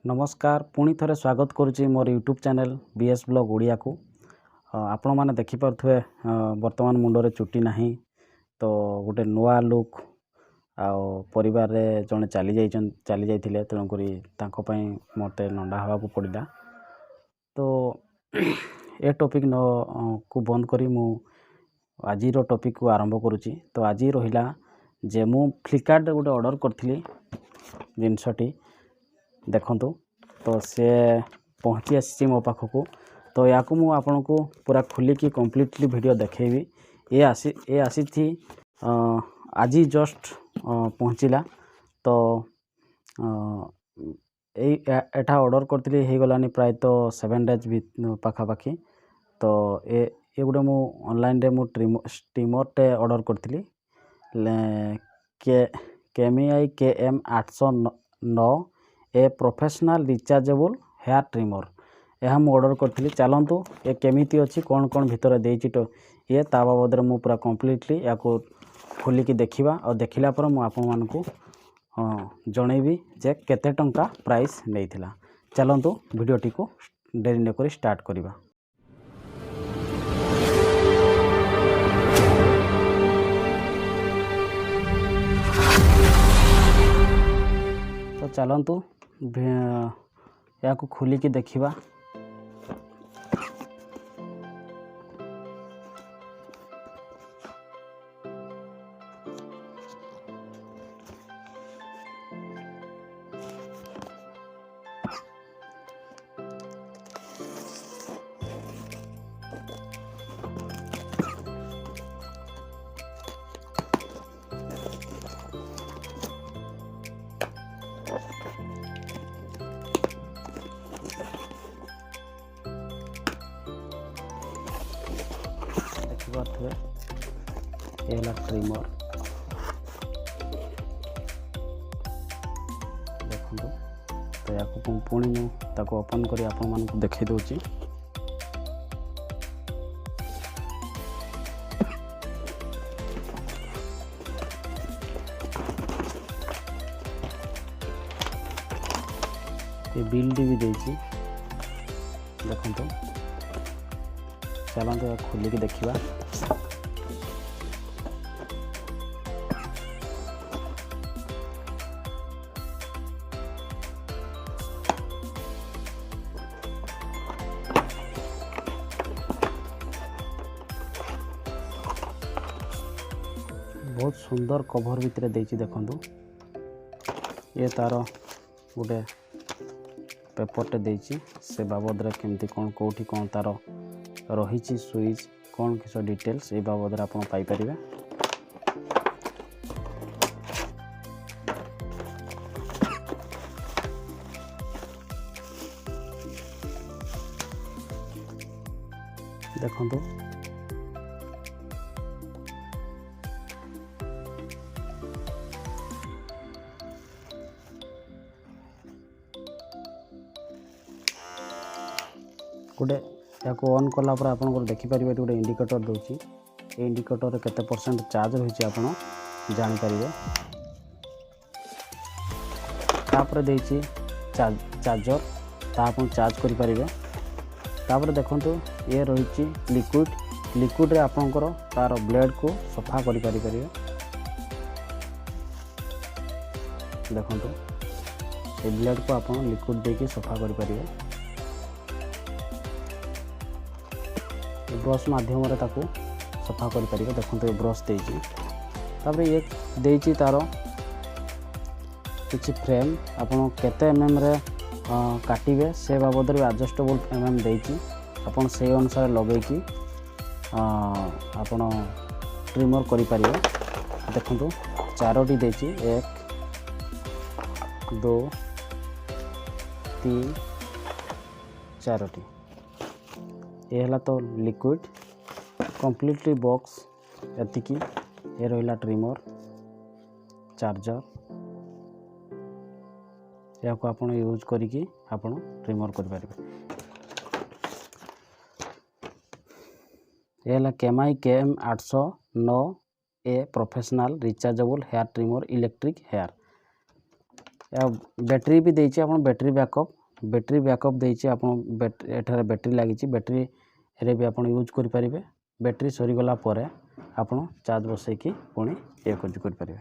नमस्कार पुणी थे स्वागत करुच्ची मोर YouTube channel BS blog Odia को आपण मैंने देखिपे वर्तमान मुंडरे चुटी नहीं तो गोटे नुआ लुक परिवार रे जड़े चली जाते तेणुक मत नंदा हवा को पड़ा तो ए टॉपिक न को बंद करी मु आज टॉपिक को आरंभ करुच्ची। तो आज रहा जे मु फ्लिपकार्ट गोटे ऑर्डर करी जिनसटी देखंतु तो से पहुँची आसी मो पाखक तो या मु आपन को पूरा खोलिकी कम्प्लीटली वीडियो देखेबी। ये आसी थी आज जस्ट पहुँचला तो एटा ऑर्डर करती हो गलानी प्राय तो 7 डेज पाखापाखि। तो ये गोटे मु ऑनलाइन रे मु स्टीमरटे ऑर्डर करती Kemei KM 809 a professional rechargeable hair trimmer यह मुझे ऑर्डर करी। चलतु ये केमिति अच्छी कौन कौन भितर देती तो ये ता बाबद में पूरा कम्प्लीटली या खोलिकी देखा और देखला पर मु आपण मानकु जनइबी जे केते टंका प्राइस नहीं थिला। चलतु वीडियोटी को डेरी न करी स्टार्ट करिबा। तो चलतु या खोलिकी देखा। ये ट्रिमर देखो तो या पुणी मुझे ओपन कर आपण मानक देखई दूची। ये बिल्ड भी देची देखो। चलते खोलिकी देखा। बहुत सुंदर कवर भितर देची देखंतु। ये तार गोटे पेपरटे देची से बाबद रे केमती कौन कोठी कौन तार रही स्विच कौन किस डिटेल्स ये बाबद आप पाइपर। देखंतु गोटे या ऑन कलापर आप देखिपारे गोटे इंडिकेटर दूसरी ये इंडिकेटर केते परसेंट चार्ज रही आप जानीपर। तापर देची चार्जर आप चार्ज करें। तापर देखंतु ये रही लिक्विड रे आपणकर तार ब्लेड को सफा करें। देखंतु ये ब्लेड को आप लिक्विड देके सफा करें। ब्रश माध्यम सफा करें। देखो ये ब्रश देची तापर ये देची तार किछि फ्रेम आपन केते mm रे काटिबे से बाबद रे एडजस्टेबल mm देची आपन से अनुसार लगेकी आपन ट्रिमर करि परिबे। देखंतु चारोटी देची 1 2 3 चारोटी। ये है तो लिक्विड कम्प्लीटली बॉक्स एतिकी। ये रहा ट्रिमर चार्जर या आपन यूज करिकी आपन ट्रिमर कर पारिबे। ये है Kemei KM 809 a professional rechargeable hair trimmer electric hair. Battery भी देइछि आपण बैटेरी बैकअप देइछि आपण एठारे बैटेरी लागिछि बैटेरी रे भी आपण यूज करि परिबे बैटेरी सरी गला परे आपण चार्ज बसै कि पुणी यूज करि परिबे।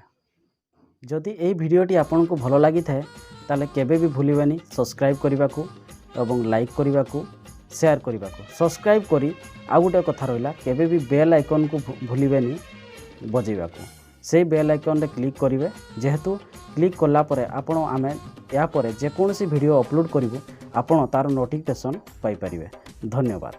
जदि एई भिडियोटी आपनको भलो लागि थाए ताले केबे भी भूलिबेनी सब्सक्राइब करने को एवं लाइक करने को शेयर करने को सब्सक्राइब करी आ गोटे कथा रहा केबे भी बेल आइकन को भूलिबेनी बजेबा को से बेल आइकन रे क्लिक करेंगे जेहेतु क्लिक कला परे आपण आमे या परे जेकोसी वीडियो अपलोड करिवो आपण तार नोटिफिकेशन पाई परिबे। धन्यवाद।